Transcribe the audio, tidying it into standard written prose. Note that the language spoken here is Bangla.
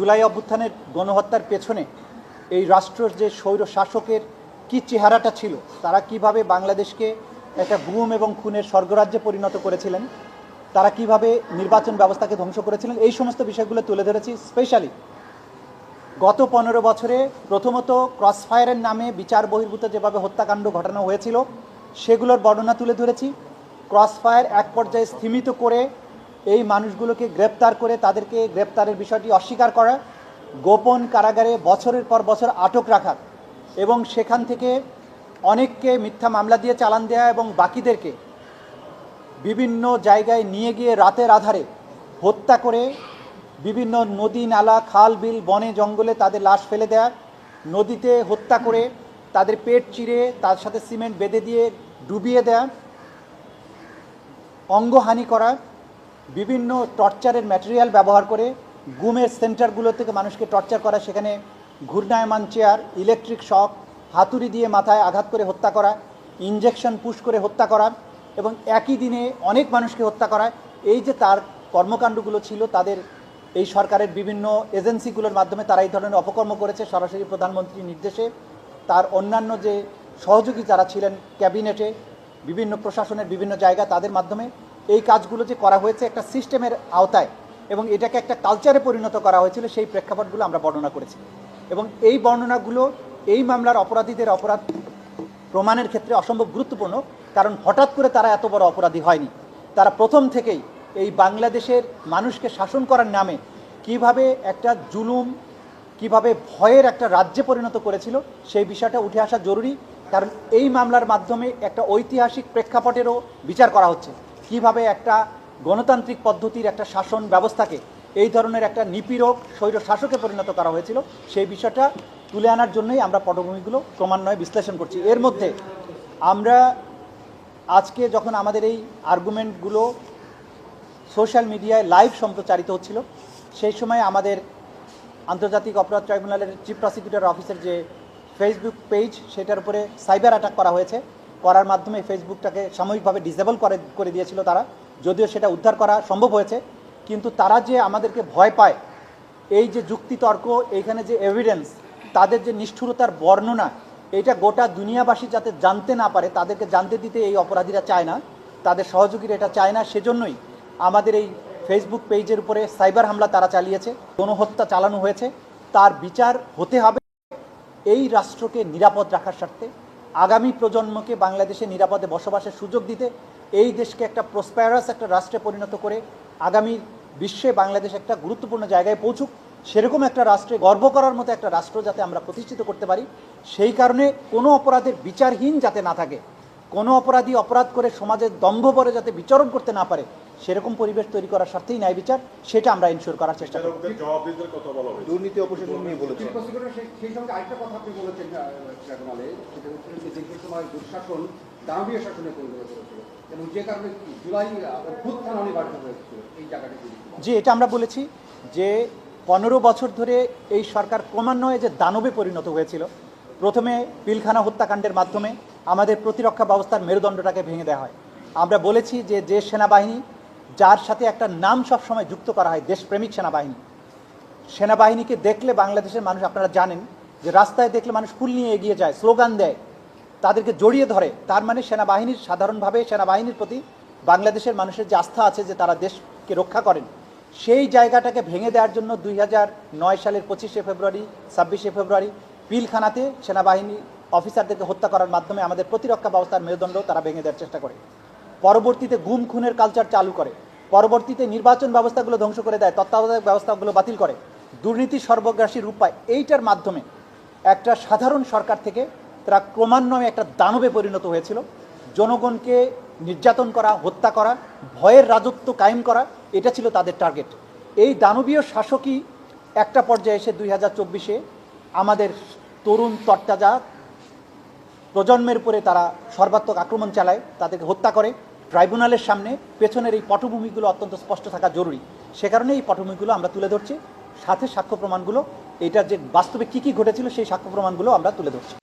জুলাই অভ্যুত্থানের গণহত্যার পেছনে এই রাষ্ট্রের যে স্বৈর শাসকের কী চেহারাটা ছিল, তারা কিভাবে বাংলাদেশকে একটা গুম এবং খুনের স্বর্গরাজ্যে পরিণত করেছিলেন, তারা কিভাবে নির্বাচন ব্যবস্থাকে ধ্বংস করেছিলেন, এই সমস্ত বিষয়গুলো তুলে ধরেছি। স্পেশালি গত 15 বছরে প্রথমত ক্রসফায়ারের নামে বিচার বহির্ভূত যেভাবে হত্যাকাণ্ড ঘটানো হয়েছিল সেগুলোর বর্ণনা তুলে ধরেছি। ক্রসফায়ার এক পর্যায়ে স্থিমিত করে এই মানুষগুলোকে গ্রেপ্তার করে তাদেরকে গ্রেপ্তারের বিষয়টি অস্বীকার করা, গোপন কারাগারে বছরের পর বছর আটক রাখা এবং সেখান থেকে অনেককে মিথ্যা মামলা দিয়ে চালান দেওয়া এবং বাকিদেরকে বিভিন্ন জায়গায় নিয়ে গিয়ে রাতের আধারে হত্যা করে বিভিন্ন নদী নালা খাল বিল বনে জঙ্গলে তাদের লাশ ফেলে দেয়া, নদীতে হত্যা করে তাদের পেট চিরে তার সাথে সিমেন্ট বেঁধে দিয়ে ডুবিয়ে দেয়া, অঙ্গহানি করা, বিভিন্ন টর্চারের ম্যাটেরিয়াল ব্যবহার করে গুমের সেন্টারগুলো থেকে মানুষকে টর্চার করা, সেখানে ঘূর্ণায়মান চেয়ার, ইলেকট্রিক শক, হাতুড়ি দিয়ে মাথায় আঘাত করে হত্যা করা, ইঞ্জেকশন পুশ করে হত্যা করা এবং একই দিনে অনেক মানুষকে হত্যা করা। এই যে তার কর্মকাণ্ডগুলো ছিল, তাদের এই সরকারের বিভিন্ন এজেন্সিগুলোর মাধ্যমে তারা এই ধরনের অপকর্ম করেছে। সরাসরি প্রধানমন্ত্রীর নির্দেশে তার অন্যান্য যে সহযোগী যারা ছিলেন ক্যাবিনেটে, বিভিন্ন প্রশাসনের বিভিন্ন জায়গা, তাদের মাধ্যমে এই কাজগুলো যে করা হয়েছে একটা সিস্টেমের আওতায় এবং এটাকে একটা কালচারে পরিণত করা হয়েছিল, সেই প্রেক্ষাপটগুলো আমরা বর্ণনা করেছি। এবং এই বর্ণনাগুলো এই মামলার অপরাধীদের অপরাধ প্রমাণের ক্ষেত্রে অসম্ভব গুরুত্বপূর্ণ, কারণ হঠাৎ করে তারা এত বড় অপরাধী হয়নি। তারা প্রথম থেকেই এই বাংলাদেশের মানুষকে শাসন করার নামে কিভাবে একটা জুলুম, কিভাবে ভয়ের একটা রাজ্যে পরিণত করেছিল, সেই বিষয়টা উঠে আসা জরুরি। কারণ এই মামলার মাধ্যমে একটা ঐতিহাসিক প্রেক্ষাপটেরও বিচার করা হচ্ছে, কিভাবে একটা গণতান্ত্রিক পদ্ধতির একটা শাসন ব্যবস্থাকে এই ধরনের একটা নিপীড়ক স্বৈর শাসকে পরিণত করা হয়েছিল, সেই বিষয়টা তুলে আনার জন্যই আমরা পটভূমিগুলো ক্রমান্বয়ে বিশ্লেষণ করছি। এর মধ্যে আমরা আজকে যখন আমাদের এই আর্গুমেন্টগুলো সোশ্যাল মিডিয়ায় লাইভ সম্প্রচারিত হচ্ছিল, সেই সময় আমাদের আন্তর্জাতিক অপরাধ ট্রাইব্যুনালের চিফ প্রসিকিউটর অফিসের যে ফেসবুক পেজ, সেটার উপরে সাইবার অ্যাটাক করা হয়েছে। করার মাধ্যমে ফেসবুকটাকে সাময়িকভাবে ডিসেবল করে দিয়েছিল তারা, যদিও সেটা উদ্ধার করা সম্ভব হয়েছে। কিন্তু তারা যে আমাদেরকে ভয় পায়, এই যে যুক্তিতর্ক, এইখানে যে এভিডেন্স, তাদের যে নিষ্ঠুরতার বর্ণনা, এইটা গোটা দুনিয়াবাসী যাতে জানতে না পারে, তাদেরকে জানতে দিতে এই অপরাধীরা চায় না, তাদের সহযোগীরা এটা চায় না। সেজন্যই আমাদের এই ফেসবুক পেজের উপরে সাইবার হামলা তারা চালিয়েছে, গণহত্যা চালানো হয়েছে। তার বিচার হতে হবে এই রাষ্ট্রকে নিরাপদ রাখার স্বার্থে, আগামী প্রজন্মকে বাংলাদেশে নিরাপদে বসবাসের সুযোগ দিতে, এই দেশকে একটা প্রসপারাস একটা রাষ্ট্রে পরিণত করে আগামী বিশ্বে বাংলাদেশ একটা গুরুত্বপূর্ণ জায়গায় পৌঁছুক, সেরকম একটা রাষ্ট্রে গর্ব করার মতো একটা রাষ্ট্র যাতে আমরা প্রতিষ্ঠিত করতে পারি। সেই কারণে কোনো অপরাধের বিচারহীন যাতে না থাকে, কোনো অপরাধী অপরাধ করে সমাজের দম্ভভরে যাতে বিচরণ করতে না পারে, সেরকম পরিবেশ তৈরি করার স্বার্থেই ন্যায় বিচার, সেটা আমরা ইনশিওর করার চেষ্টা করি। দুর্নীতি অপসারণ নিয়ে বলেছেন। সেই সঙ্গে আরেকটা কথা আপনি বলেছেন ট্রাইব্যুনালে, সেটা হচ্ছে যে দীর্ঘ সময় দুঃশাসন দানবীয় শাসনে পরিণত করেছিল এবং যে কারণে জুলাই অভ্যুত্থান অনিবার্য হয়েছিল এই জায়গাটি। জি, এটা আমরা বলেছি যে 15 বছর ধরে এই সরকার ক্রমান্বয়ে যে দানবে পরিণত হয়েছিল। প্রথমে পিলখানা হত্যাকাণ্ডের মাধ্যমে আমাদের প্রতিরক্ষা ব্যবস্থার মেরুদণ্ডটাকে ভেঙে দেওয়া হয়। আমরা বলেছি যে সেনাবাহিনী, যার সাথে একটা নাম সবসময় যুক্ত করা হয়, দেশপ্রেমিক সেনাবাহিনী, সেনাবাহিনীকে দেখলে বাংলাদেশের মানুষ, আপনারা জানেন যে রাস্তায় দেখলে মানুষ ফুল নিয়ে এগিয়ে যায়, স্লোগান দেয়, তাদেরকে জড়িয়ে ধরে। তার মানে সেনাবাহিনীর, সাধারণভাবে সেনাবাহিনীর প্রতি বাংলাদেশের মানুষের যে আস্থা আছে যে তারা দেশকে রক্ষা করেন, সেই জায়গাটাকে ভেঙে দেওয়ার জন্য 2009 সালের 25শে ফেব্রুয়ারি 26শে ফেব্রুয়ারি পিলখানাতে সেনাবাহিনী অফিসারদেরকে হত্যা করার মাধ্যমে আমাদের প্রতিরক্ষা ব্যবস্থার মেরুদণ্ড তারা ভেঙে দেওয়ার চেষ্টা করে। পরবর্তীতে গুম খুনের কালচার চালু করে, পরবর্তীতে নির্বাচন ব্যবস্থাগুলো ধ্বংস করে দেয়, তত্ত্বাবধায়ক ব্যবস্থাগুলো বাতিল করে, দুর্নীতি সর্বগ্রাসী রূপ পায়। এইটার মাধ্যমে একটা সাধারণ সরকার থেকে তারা ক্রমান্বয়ে একটা দানবে পরিণত হয়েছিল। জনগণকে নির্যাতন করা, হত্যা করা, ভয়ের রাজত্ব কায়েম করা, এটা ছিল তাদের টার্গেট। এই দানবীয় শাসকই একটা পর্যায়ে এসে 2024-এ আমাদের তরুণ তরতাজা প্রজন্মের উপরে তারা সর্বাত্মক আক্রমণ চালায়, তাদেরকে হত্যা করে। ট্রাইব্যুনালের সামনে পেছনের এই পটভূমিগুলো অত্যন্ত স্পষ্ট থাকা জরুরি। সে কারণে এই পটভূমিগুলো আমরা তুলে ধরছি, সাথে সাক্ষ্য প্রমাণগুলো, এটার যে বাস্তবে কী কী ঘটেছিল সেই সাক্ষ্য প্রমাণগুলো আমরা তুলে ধরছি।